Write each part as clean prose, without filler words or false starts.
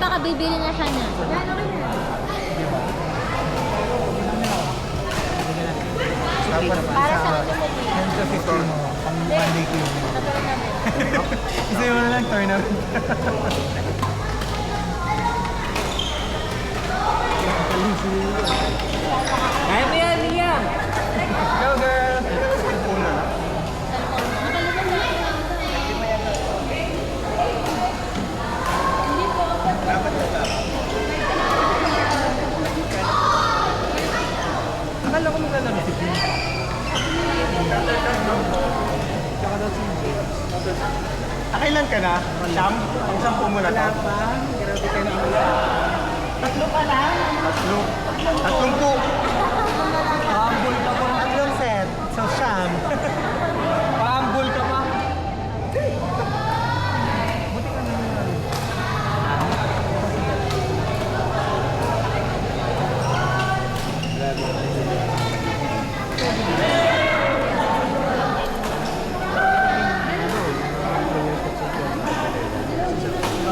baka bibili na siya niya. Para sa Yan sa 50 mo, pang Monday ko yun. Isa mo na lang, tournament. Kaya mo yan, Liam! Go girl! Akala ko maglalaro si Jim. Kailan ka na? Siyam? Ang 10 mo na to? Grabe ka na. tatlo pa lang. Tatlong po. Pahambol ka pa. Tatlong set. So, siyam. Pahambol ka pa. Buti ka naman.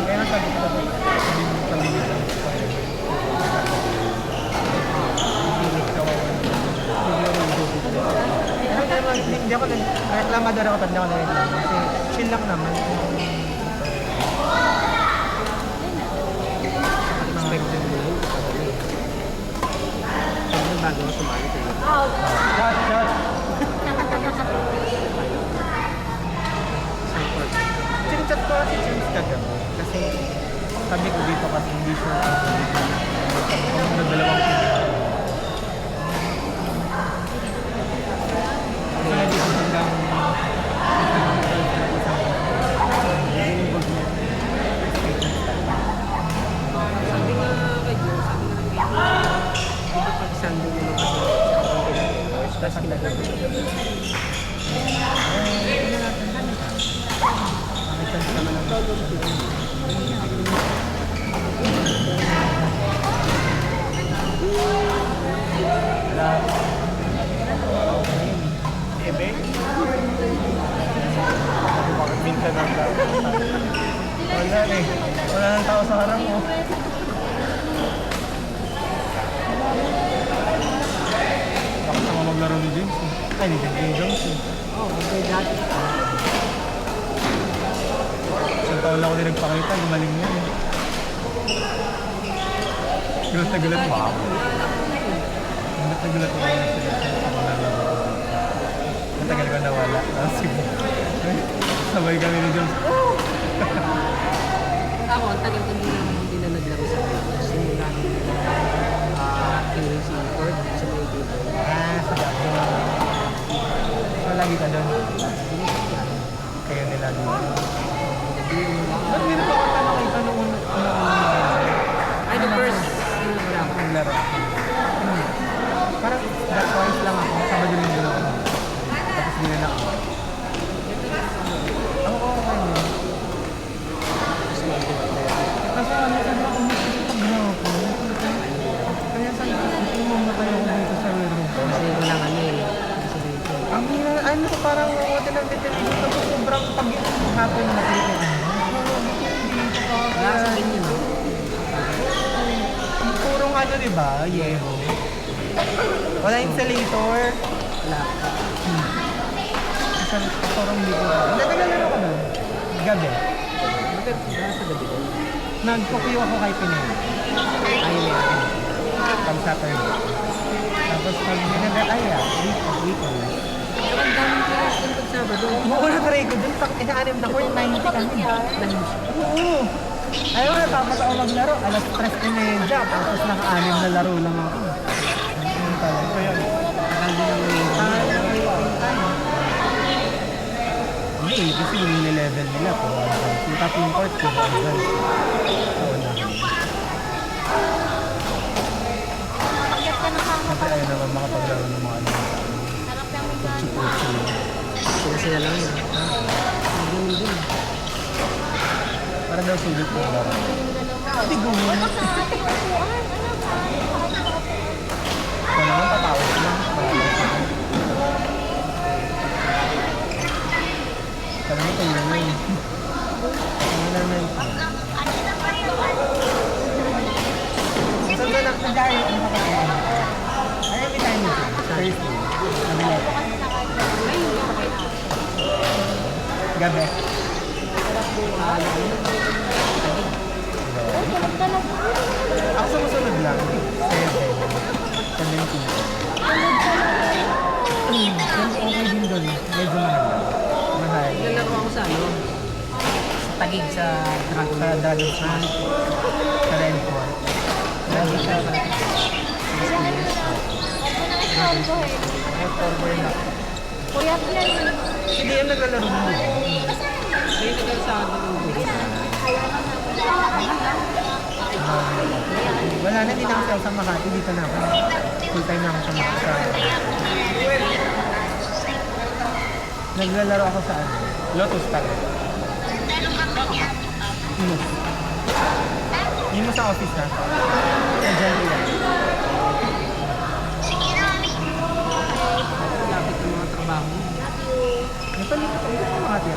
Kaya nasabi ko ba? Hindi ako reklamador ako, tanda ko na rin lang. Kasi chill lang naman. Expected mo yun. Siyempre bago ka sumali kayo. Shot, shot. Chat ko si James kagabi. Kasi sabi ko dito kasi hindi sure kung nagdalawang pinag. So, hindi ko hanggang Sabi nga kay Joe, sabi nga dito pag Sunday mo lang kasi tapos kinagabi. chance naman ang wala. Ebe? Bakit minsan ang tao? Wala eh. Wala nang tao sa harap mo. Bakit sama maglaro ni James eh? Ay, ni James eh. Oo, okay dati. Isang taon lang ako din nagpakita, gumaling niya eh. Gulat na gulat mo ako. Gulat na gulat mo ako ako nalaro. Matagal ko nawala. Tapos sabay kami ni Jones. Ako, ang tagal ko hindi na naglaro sa Pilipinas. Simula nung KC Ford sa Pilipinas. Sa gato. So lagi ka doon. Kayo nila doon. Ba't hindi na pa ako nakita nung Ay, the first wala ko. naglaro? Parang that twice lang ako. Sabado rin nila ako. Tapos hindi na ako. Oo, okay na. Kasi ano, sabi ako pag-grao ko. Kaya sabi ko, hindi mo matay ako dito sa room. Kasi walang ano eh. Kasi dito. Ang hina, ano ko parang water ng detention. Tapos sobrang pag-hapon na dito. Wala sa akin yun. Purong ano, di ba? Yero. Wala insulator. Wala. Isang purong dito. Naglalaro ko doon. Gabi. Bakit wala sa gabi ko? Nagpupuyo ako kay Pinay. Ayaw yan. Pag Saturday. Tapos pag weekend. Pero ang daming players din pag Sabado. Mauna pa rin ko dun. Ina-anim na court, 90 kami. Oo. Ayaw na, tapos ako maglaro. Alas 3:30. Tapos naka-anim na laro lang ako. Ano talaga? Akal din ang mga Hindi, kasi yung level nila po. Yung tatlong court ko. Pakyat ka ng kama. Siyempre ayaw naman makapaglaro ng mga ano. Harap lang may gano'n. sila lang yun. Ang ganun din. Para daw sulit mo laro. Hindi gumawa. Wala sa ating upuan. Ano ba? Ito naman tatawag lang. Sabi mo tayo yun. Ano naman? Sa diary, ano ka kasi? Ay, may time mo siya. Thursday. Nabili. Gabi. Ako sumusunod lang. 7. 17. Okay din doon. Medyo mahal. Mahal. Naglalaro ako sa ano? Sa Tagig sa Dragon. Sa Dragon Smash. Sa Renfort. Lagi siya sa Forward na. Kuya, yan. Hindi yan naglalaro mo. Kaya naglalaro sa akin ng buhay. Wala na, hindi na ako sa Makati. Dito na ako. Full time na ako sa Makati. Naglalaro ako sa ano? Lotus talaga. Yun mo sa office ha? Sa Jelly yan. Lapit ng mga trabaho. Napalipat ako sa Makati.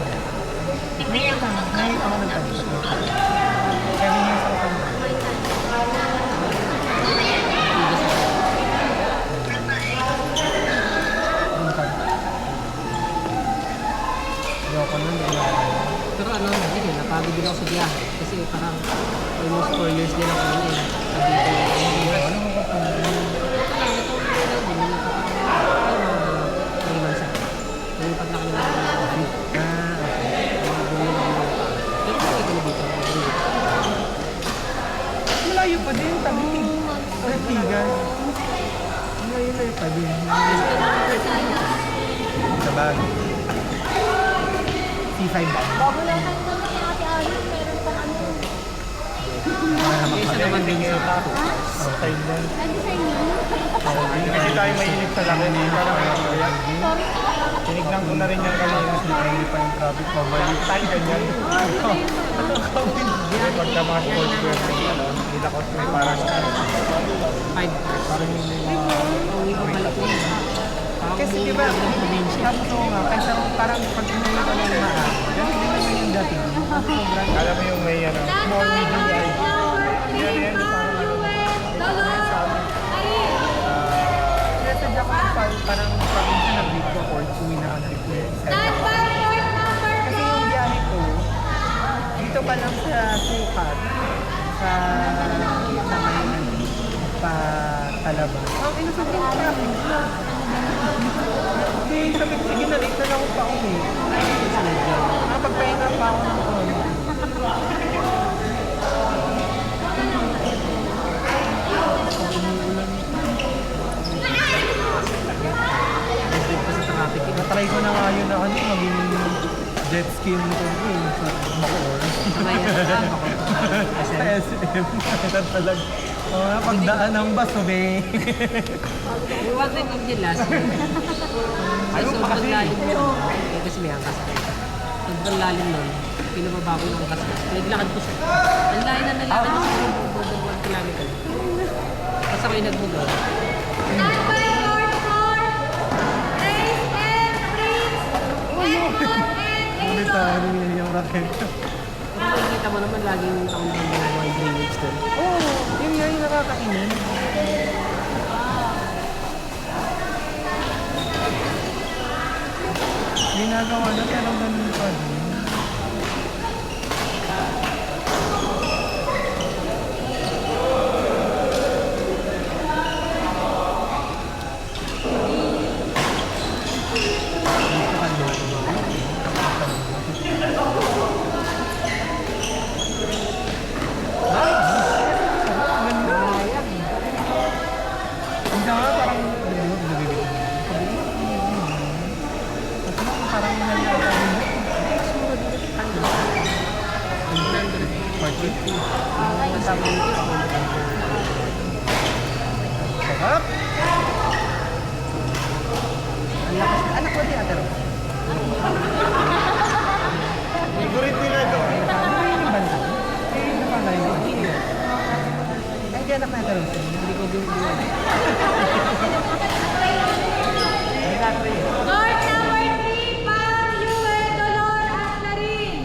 Ngayon lang. Ngayon ako nagpalipat. 7 years ako sa Makati. Ayoko nun, Pero ano, sige, napagod din ako sa biyahe. Kasi parang almost 4 years din ako nun eh. Sabi ko, ano mo pa ito lang din. Ay, months ako. Nalipat na kami ng pero kung ito na dito, malayo pa din, tabi. Ortigas. Malayo pa din. Sa bag. C5 ba? Bago lang tayo naman si Ate Alice, meron pang ano. kaysa naman din sa tapo. Time lang. Nag-design yun. Kasi tayo mahilig sa laki ni Sorry. Tinignan ko na rin yung kanina si Henry pa yung traffic mo. Balik tayo ganyan. Pagka mga sports ko yung nila ko may parang 5 hours. parang yung Pauwi ko balik ko yun. kasi di ba, tapos oo nga, kasi parang pag inuwi ko ng maan, ganun din naman yung dati. Sobrang, alam mo yung may ano, small medium guys. Yan, yan, yung parang ano. Sinasadya ko parang probinsya na break ko or uwi na ako ng kasi yung biyahe ko, dito pa lang sa Sukat, sa Maynila, pa Talaba. Ang inusobrang traffic na. Hindi, sabi ko, sige na, late na lang ako pa uwi. Nakapagpahinga pa ako ng ano. Nag-trip pa sa traffic. Natry ko na nga yun na ano, maging jet ski yung motor ko eh, sa Bacoor. Mamaya na lang ako. Sa SM. Kaya talaga. Oo nga, pagdaan ng bus, sabi. Huwag na yung dyan last year. Ay, sobrang lalim nun. Eh, kasi may angkas. Sobrang lalim nun. Pinababa ko yung angkas. Naglakad ko siya. Ang layo na nalakad ko sa more than 1 kilometer. Tapos ako'y nagbugaw. Ulit ano yung racket. Pero nakikita mo naman laging taon-taon ginagawa yung drainage doon. Oo, yun nga yung nakakainin. Ginagawa na pero ganun pa din. Sarap! Ang lakas. Anak ko di ate Ros. Favorite nila doon. Ano yung banda? Eh, napalay mo. Ay, di anak na ate Ros. Hindi ko din Ay, natin. North number 3, Pam, Yue, Dolor, at Larin.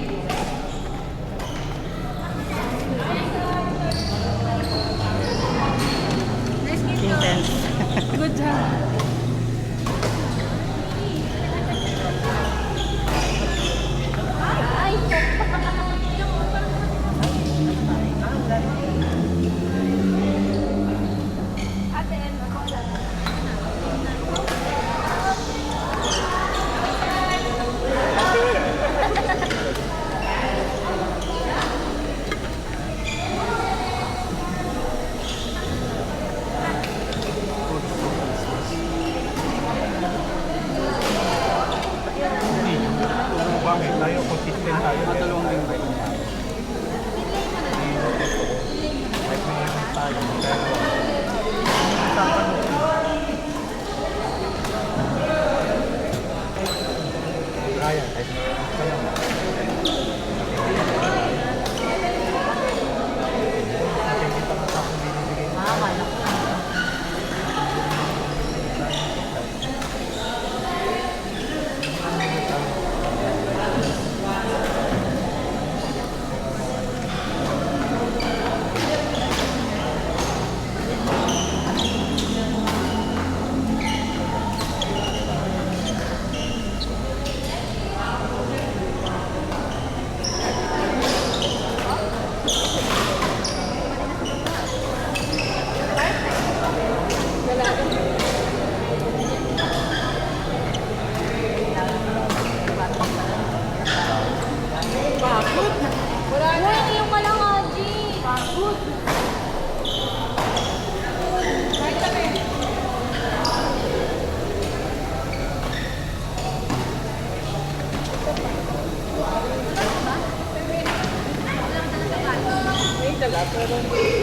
May dala, pero hindi.